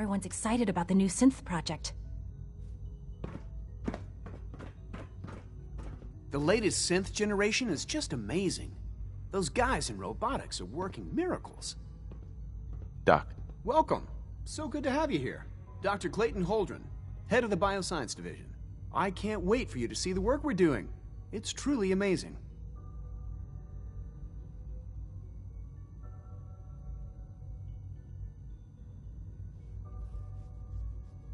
Everyone's excited about the new synth project. The latest synth generation is just amazing. Those guys in robotics are working miracles. Doc. Welcome. So good to have you here. Dr. Clayton Holdren, head of the Bioscience Division. I can't wait for you to see the work we're doing. It's truly amazing.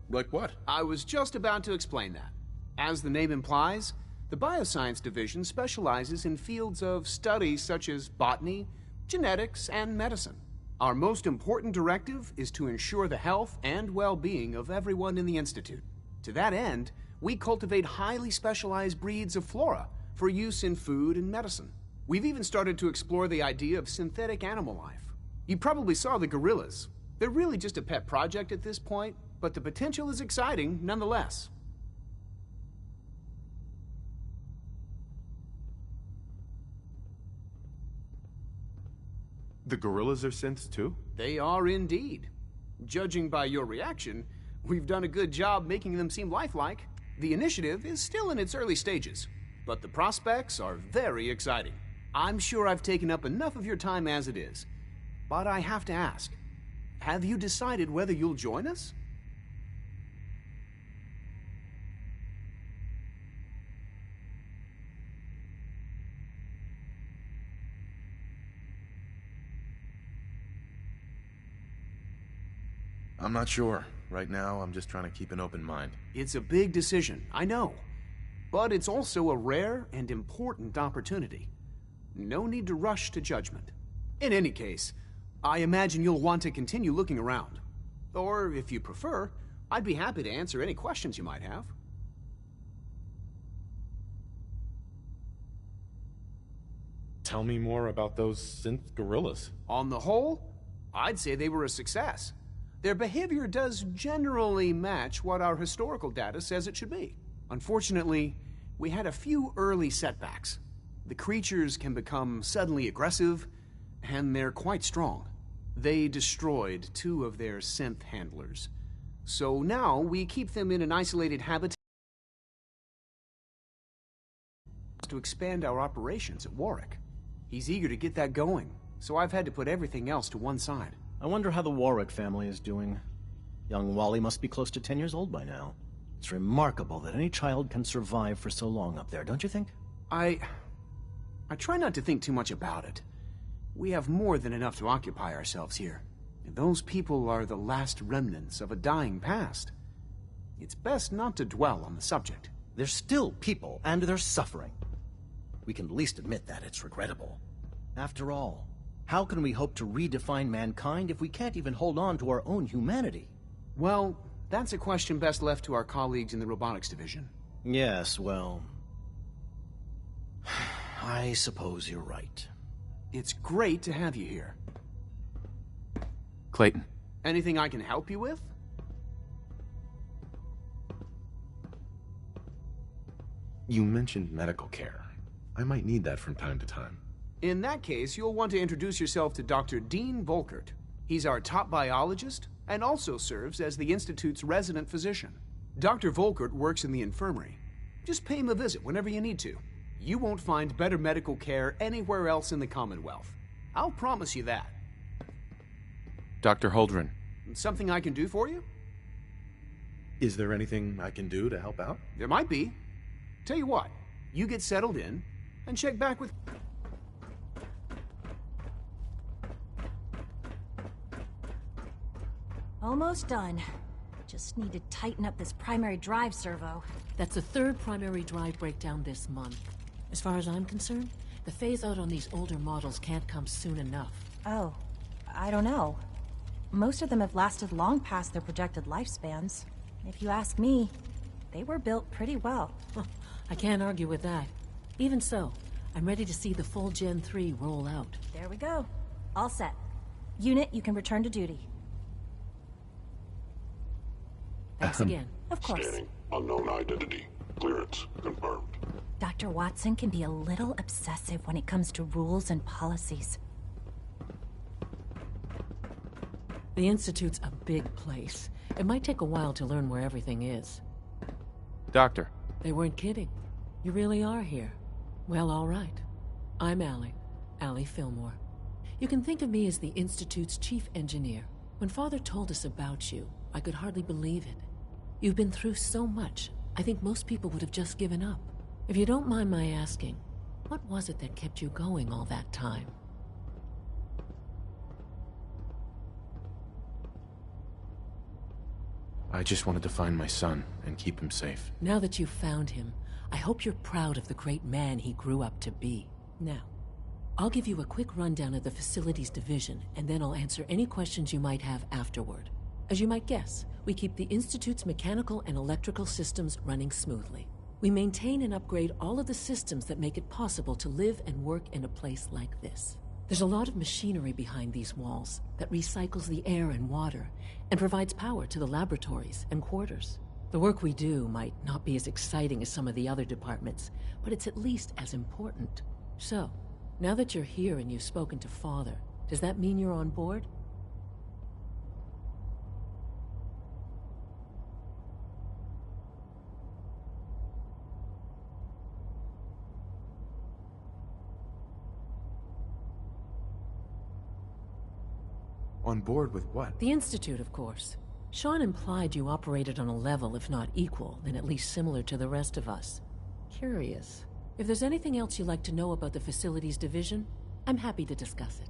Like what? I was just about to explain that. As the name implies, the Bioscience Division specializes in fields of study such as botany, genetics, and medicine. Our most important directive is to ensure the health and well-being of everyone in the Institute. To that end, we cultivate highly specialized breeds of flora for use in food and medicine. We've even started to explore the idea of synthetic animal life. You probably saw the gorillas. They're really just a pet project at this point, but the potential is exciting nonetheless. The gorillas are synths too? They are indeed. Judging by your reaction, we've done a good job making them seem lifelike. The initiative is still in its early stages, but the prospects are very exciting. I'm sure I've taken up enough of your time as it is, but I have to ask, have you decided whether you'll join us? I'm not sure. Right now, I'm just trying to keep an open mind. It's a big decision, I know. But it's also a rare and important opportunity. No need to rush to judgment. In any case, I imagine you'll want to continue looking around. Or, if you prefer, I'd be happy to answer any questions you might have. Tell me more about those synth gorillas. On the whole, I'd say they were a success. Their behavior does generally match what our historical data says it should be. Unfortunately, we had a few early setbacks. The creatures can become suddenly aggressive, and they're quite strong. They destroyed 2 of their synth handlers. So now we keep them in an isolated habitat to expand our operations at Warwick. He's eager to get that going, so I've had to put everything else to one side. I wonder how the Warwick family is doing. Young Wally must be close to 10 years old by now. It's remarkable that any child can survive for so long up there, don't you think? I try not to think too much about it. We have more than enough to occupy ourselves here. And those people are the last remnants of a dying past. It's best not to dwell on the subject. They're still people, and they're suffering. We can at least admit that it's regrettable. After all, how can we hope to redefine mankind if we can't even hold on to our own humanity? Well, that's a question best left to our colleagues in the robotics division. Yes, well... I suppose you're right. It's great to have you here. Clayton. Anything I can help you with? You mentioned medical care. I might need that from time to time. In that case, you'll want to introduce yourself to Dr. Dean Volkert. He's our top biologist and also serves as the Institute's resident physician. Dr. Volkert works in the infirmary. Just pay him a visit whenever you need to. You won't find better medical care anywhere else in the Commonwealth. I'll promise you that. Dr. Holdren. Something I can do for you? Is there anything I can do to help out? There might be. Tell you what, you get settled in and check back with... Almost done. Just need to tighten up this primary drive servo. That's the 3rd primary drive breakdown this month. As far as I'm concerned, the phase-out on these older models can't come soon enough. Oh, I don't know. Most of them have lasted long past their projected lifespans. If you ask me, they were built pretty well. I can't argue with that. Even so, I'm ready to see the full Gen 3 roll out. There we go. All set. Unit, you can return to duty. Thanks again. Of course. Scanning. Unknown identity. Clearance confirmed. Dr. Watson can be a little obsessive when it comes to rules and policies. The Institute's a big place. It might take a while to learn where everything is. Doctor. They weren't kidding. You really are here. Well, all right. I'm Allie Fillmore. You can think of me as the Institute's chief engineer. When Father told us about you, I could hardly believe it. You've been through so much, I think most people would have just given up. If you don't mind my asking, what was it that kept you going all that time? I just wanted to find my son and keep him safe. Now that you've found him, I hope you're proud of the great man he grew up to be. Now, I'll give you a quick rundown of the Facilities Division, and then I'll answer any questions you might have afterward. As you might guess, we keep the Institute's mechanical and electrical systems running smoothly. We maintain and upgrade all of the systems that make it possible to live and work in a place like this. There's a lot of machinery behind these walls that recycles the air and water and provides power to the laboratories and quarters. The work we do might not be as exciting as some of the other departments, but it's at least as important. So, now that you're here and you've spoken to Father, does that mean you're on board? On board with what? The Institute, of course. Sean implied you operated on a level, if not equal, then at least similar to the rest of us. Curious. If there's anything else you'd like to know about the Facilities Division, I'm happy to discuss it.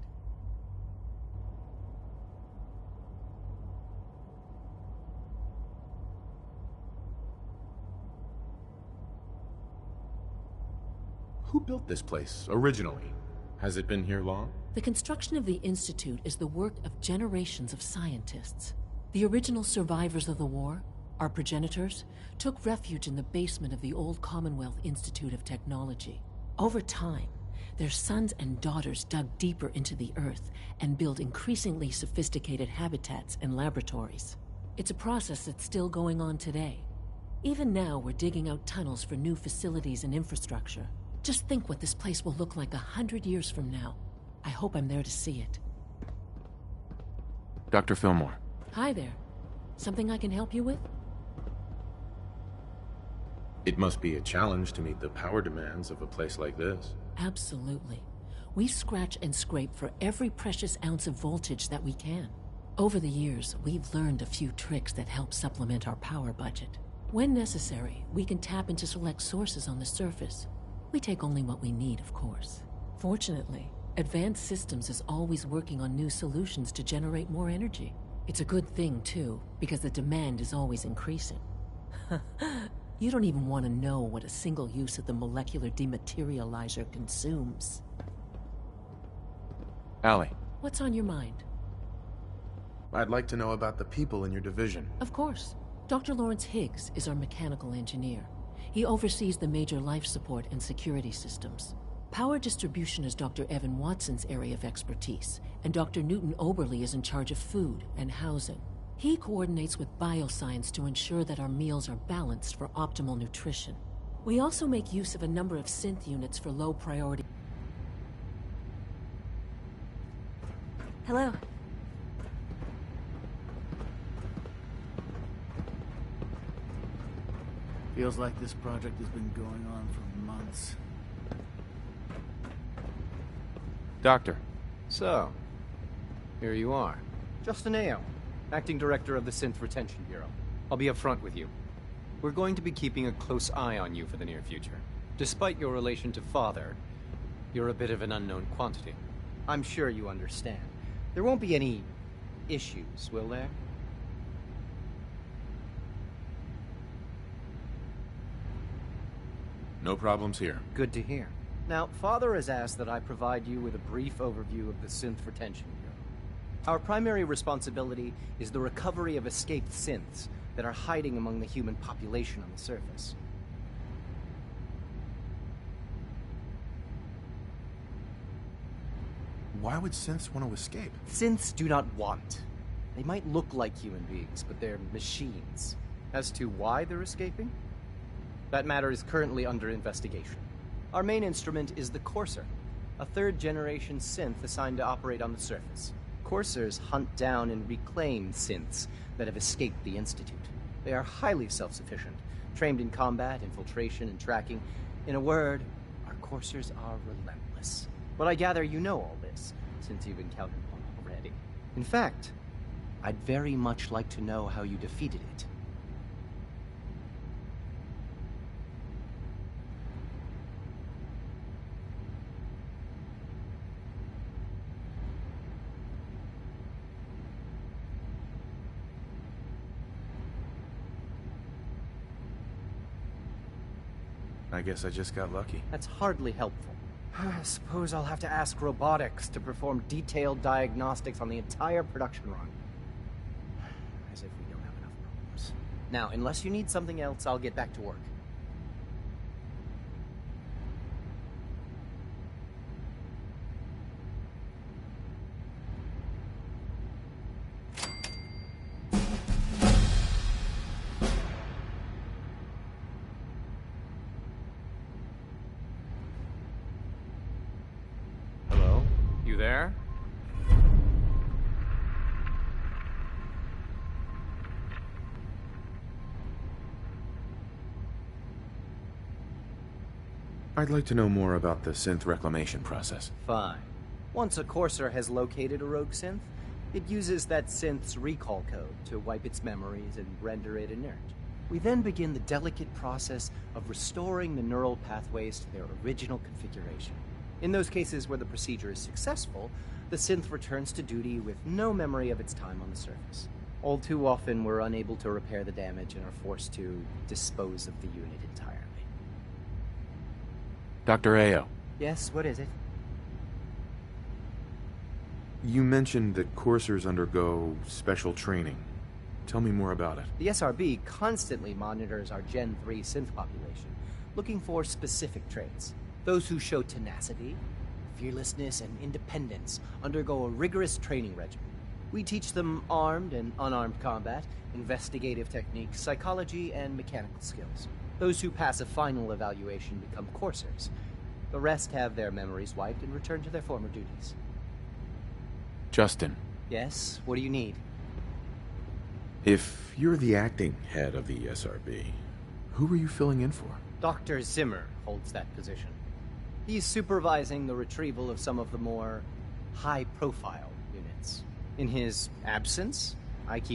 Who built this place, originally? Has it been here long? The construction of the Institute is the work of generations of scientists. The original survivors of the war, our progenitors, took refuge in the basement of the old Commonwealth Institute of Technology. Over time, their sons and daughters dug deeper into the earth and built increasingly sophisticated habitats and laboratories. It's a process that's still going on today. Even now, we're digging out tunnels for new facilities and infrastructure. Just think what this place will look like 100 years from now. I hope I'm there to see it. Dr. Fillmore. Hi there. Something I can help you with? It must be a challenge to meet the power demands of a place like this. Absolutely. We scratch and scrape for every precious ounce of voltage that we can. Over the years, we've learned a few tricks that help supplement our power budget. When necessary, we can tap into select sources on the surface. We take only what we need, of course. Fortunately, Advanced Systems is always working on new solutions to generate more energy. It's a good thing, too, because the demand is always increasing. You don't even want to know what a single use of the molecular dematerializer consumes. Allie. What's on your mind? I'd like to know about the people in your division. Of course. Dr. Lawrence Higgs is our mechanical engineer. He oversees the major life support and security systems. Power distribution is Dr. Evan Watson's area of expertise, and Dr. Newton Oberly is in charge of food and housing. He coordinates with bioscience to ensure that our meals are balanced for optimal nutrition. We also make use of a number of synth units for low priority. Hello. Feels like this project has been going on for months. Doctor. So, here you are. Justin Ayo, Acting Director of the Synth Retention Bureau. I'll be upfront with you. We're going to be keeping a close eye on you for the near future. Despite your relation to Father, you're a bit of an unknown quantity. I'm sure you understand. There won't be any issues, will there? No problems here. Good to hear. Now, Father has asked that I provide you with a brief overview of the Synth Retention Bureau. Our primary responsibility is the recovery of escaped synths that are hiding among the human population on the surface. Why would synths want to escape? Synths do not want. They might look like human beings, but they're machines. As to why they're escaping? That matter is currently under investigation. Our main instrument is the Courser, a third-generation synth assigned to operate on the surface. Coursers hunt down and reclaim synths that have escaped the Institute. They are highly self-sufficient, trained in combat, infiltration, and tracking. In a word, our Coursers are relentless. But I gather you know all this, since you've encountered one already. In fact, I'd very much like to know how you defeated it. I guess I just got lucky. That's hardly helpful. I suppose I'll have to ask robotics to perform detailed diagnostics on the entire production run. As if we don't have enough problems. Now, unless you need something else, I'll get back to work. Hello? You there? I'd like to know more about the synth reclamation process. Fine. Once a Courser has located a rogue synth, it uses that synth's recall code to wipe its memories and render it inert. We then begin the delicate process of restoring the neural pathways to their original configuration. In those cases where the procedure is successful, the synth returns to duty with no memory of its time on the surface. All too often, we're unable to repair the damage and are forced to dispose of the unit entirely. Dr. Ayo, Yes, what is it? you mentioned that coursers undergo special training. Tell me more about it. The SRB constantly monitors our Gen 3 synth population, looking for specific traits. Those who show tenacity, fearlessness, and independence undergo a rigorous training regimen. We teach them armed and unarmed combat, investigative techniques, psychology, and mechanical skills. Those who pass a final evaluation become coursers. The rest have their memories wiped and return to their former duties. Justin, Yes, what do you need? if you're the acting head of the SRB, who are you filling in for? Dr. Zimmer holds that position. He's supervising the retrieval of some of the more high-profile units. In his absence, I keep